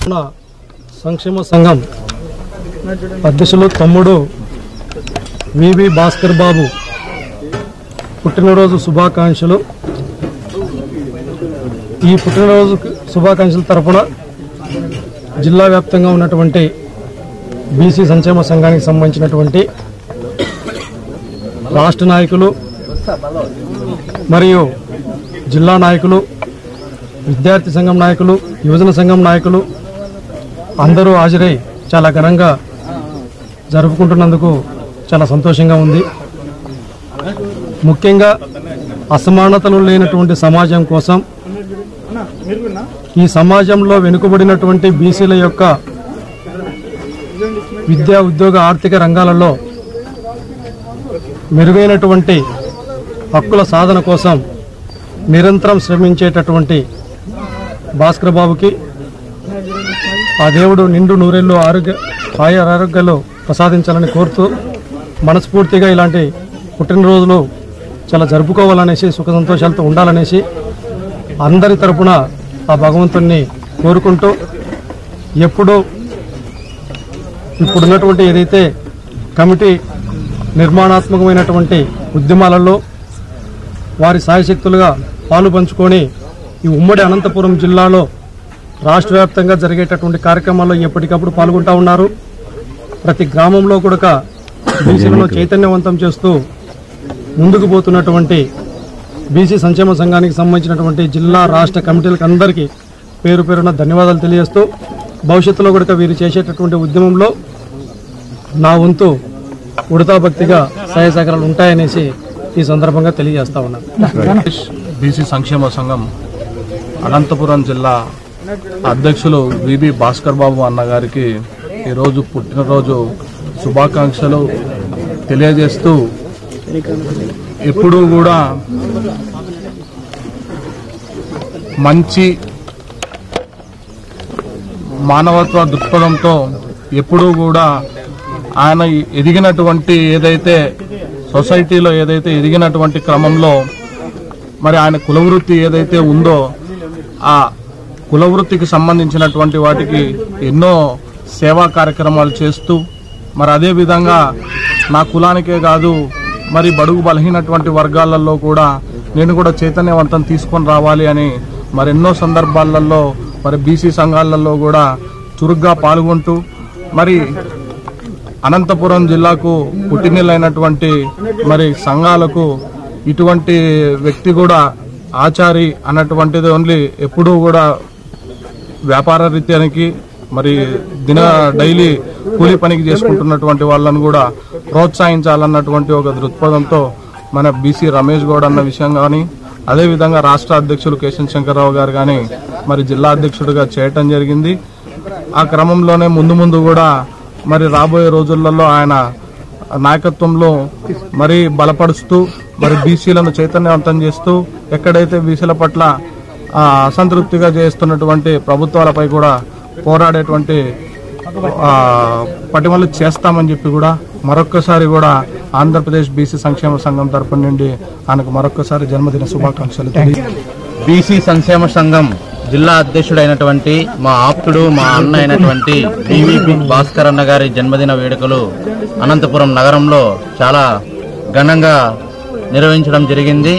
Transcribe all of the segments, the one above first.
సంక్షేమ సంఘం అధ్యక్షులు తమ్ముడు విబి భాస్కర్ బాబు పుట్టినరోజు శుభాకాంక్షలు. ఈ పుట్టినరోజు శుభాకాంక్షల తరపున జిల్లా వ్యాప్తంగా ఉన్నటువంటి బీసీ సంక్షేమ సంఘానికి సంబంధించినటువంటి రాష్ట్ర నాయకులు మరియు జిల్లా నాయకులు, విద్యార్థి సంఘం నాయకులు, యువజన సంఘం నాయకులు అందరూ హాజరై చాలా ఘనంగా జరుపుకుంటున్నందుకు చాలా సంతోషంగా ఉంది. ముఖ్యంగా అసమానతలు లేనటువంటి సమాజం కోసం, ఈ సమాజంలో వెనుకబడినటువంటి బీసీల యొక్క విద్యా, ఉద్యోగ, ఆర్థిక రంగాలలో మెరుగైనటువంటి హక్కుల సాధన కోసం నిరంతరం శ్రమించేటటువంటి భాస్కర్ బాబుకి ఆ దేవుడు నిండు నూరేళ్ళు ఆరోగ్యాలు ప్రసాదించాలని కోరుతూ, మనస్ఫూర్తిగా ఇలాంటి పుట్టినరోజులు చాలా జరుపుకోవాలనేసి, సుఖ సంతోషాలతో ఉండాలనేసి అందరి తరపున ఆ భగవంతుణ్ణి కోరుకుంటూ, ఎప్పుడూ ఇప్పుడున్నటువంటి ఏదైతే కమిటీ నిర్మాణాత్మకమైనటువంటి ఉద్యమాలలో వారి సాయశక్తులుగా పాలు పంచుకొని ఈ ఉమ్మడి అనంతపురం జిల్లాలో రాష్ట్ర వ్యాప్తంగా జరిగేటటువంటి కార్యక్రమాల్లో ఎప్పటికప్పుడు పాల్గొంటూ ఉన్నారు. ప్రతి గ్రామంలో కూడా బీసీలను చైతన్యవంతం చేస్తూ ముందుకు పోతున్నటువంటి బీసీ సంక్షేమ సంఘానికి సంబంధించినటువంటి జిల్లా, రాష్ట్ర కమిటీలకు అందరికీ పేరు పేరున ధన్యవాదాలు తెలియజేస్తూ, భవిష్యత్తులో కూడా వీరు చేసేటటువంటి ఉద్యమంలో నా వంతు ఉడతా భక్తిగా సహాయ సహకారాలు ఉంటాయనేసి ఈ సందర్భంగా తెలియజేస్తా ఉన్నాను. బీసీ సంక్షేమ సంఘం అనంతపురం జిల్లా అధ్యక్షులు విబి భాస్కర్ బాబు అన్నగారికి ఈరోజు పుట్టినరోజు శుభాకాంక్షలు తెలియజేస్తూ, ఎప్పుడూ కూడా మంచి మానవత్వ దృక్పథంతో ఎప్పుడూ కూడా ఆయన ఎదిగినటువంటి ఏదైతే సొసైటీలో ఏదైతే ఎదిగినటువంటి క్రమంలో మరి ఆయన కులవృత్తి ఏదైతే ఉందో ఆ కులవృత్తికి సంబంధించినటువంటి వాటికి ఎన్నో సేవా కార్యక్రమాలు చేస్తూ, మరి అదేవిధంగా నా కులానికే కాదు మరి బడుగు బలహీనటువంటి వర్గాలలో కూడా నేను కూడా చైతన్యవంతం తీసుకొని రావాలి అని మరి ఎన్నో సందర్భాలలో మరి బీసీ సంఘాలలో కూడా చురుగ్గా పాల్గొంటూ, మరి అనంతపురం జిల్లాకు పుట్టినీళ్ళైనటువంటి మరి సంఘాలకు ఇటువంటి వ్యక్తి కూడా ఆచారి అన్నటువంటిది ఓన్లీ ఎప్పుడూ కూడా వ్యాపార రీత్యానికి మరి డైలీ కూలీ పనికి చేసుకుంటున్నటువంటి వాళ్ళను కూడా ప్రోత్సహించాలన్నటువంటి ఒక దృక్పథంతో మన బీసీ రమేష్ గౌడ్ అన్న విషయం కానీ, అదేవిధంగా రాష్ట్ర అధ్యక్షులు కేశన్ శంకర్రావు గారు కానీ మరి జిల్లా అధ్యక్షుడిగా చేయటం జరిగింది. ఆ క్రమంలోనే ముందు కూడా మరి రాబోయే రోజులలో ఆయన నాయకత్వంలో మరి బలపరుస్తూ మరి బీసీలను చైతన్యవంతం చేస్తూ, ఎక్కడైతే బీసీల పట్ల అసంతృప్తిగా చేస్తున్నటువంటి ప్రభుత్వాలపై కూడా పోరాడేటువంటి పటిమలు చేస్తామని చెప్పి కూడా మరొక్కసారి కూడా ఆంధ్రప్రదేశ్ బీసీ సంక్షేమ సంఘం తరపు నుండి ఆయనకు మరొక్కసారి జన్మదిన శుభాకాంక్షలు. బీసీ సంక్షేమ సంఘం జిల్లా అధ్యక్షుడైనటువంటి మా ఆప్తుడు, మా అన్న అయినటువంటి విబి భాస్కర్ అన్న గారి జన్మదిన వేడుకలు అనంతపురం నగరంలో చాలా ఘనంగా నిర్వహించడం జరిగింది.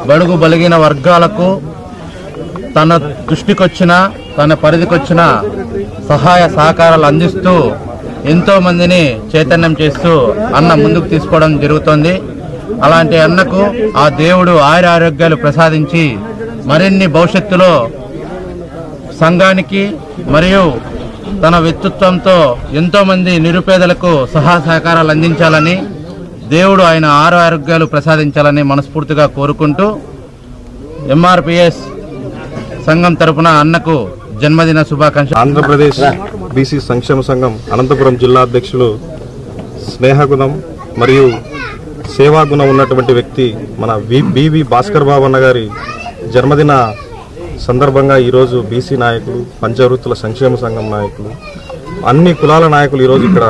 బడుగు బలిగిన వర్గాలకు తన దృష్టికొచ్చిన, తన పరిధికొచ్చిన సహాయ సహకారాలు అందిస్తూ ఎంతో మందిని చైతన్యం చేస్తూ అన్న ముందుకు తీసుకోవడం జరుగుతోంది. అలాంటి అన్నకు ఆ దేవుడు ఆయురారోగ్యాలు ప్రసాదించి మరిన్ని భవిష్యత్తులో సంఘానికి మరియు తన వ్యక్తిత్వంతో ఎంతో మంది నిరుపేదలకు సహాయ సహకారాలు అందించాలని, దేవుడు ఆయన ఆరోగ్యాలు ప్రసాదించాలని మనస్ఫూర్తిగా కోరుకుంటూ ఎంఆర్పిఎస్ సంఘం తరపున అన్నకు జన్మదిన శుభాకాంక్షలు. ఆంధ్రప్రదేశ్ బీసీ సంక్షేమ సంఘం అనంతపురం జిల్లా అధ్యక్షులు స్నేహగుణం మరియు సేవాగుణం ఉన్నటువంటి వ్యక్తి మన విబి భాస్కర్ బాబు అన్న గారి జన్మదిన సందర్భంగా ఈరోజు బీసీ నాయకులు, పంచవృత్తుల సంక్షేమ సంఘం నాయకులు, అన్ని కులాల నాయకులు ఈరోజు ఇక్కడ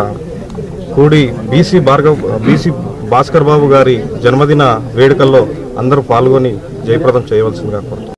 కూడి బీసీ భాస్కర్ బాబు గారి జన్మదిన వేడుకల్లో అందరూ పాల్గొని జయప్రదం చేయవలసిందిగా కోరుతున్నాను.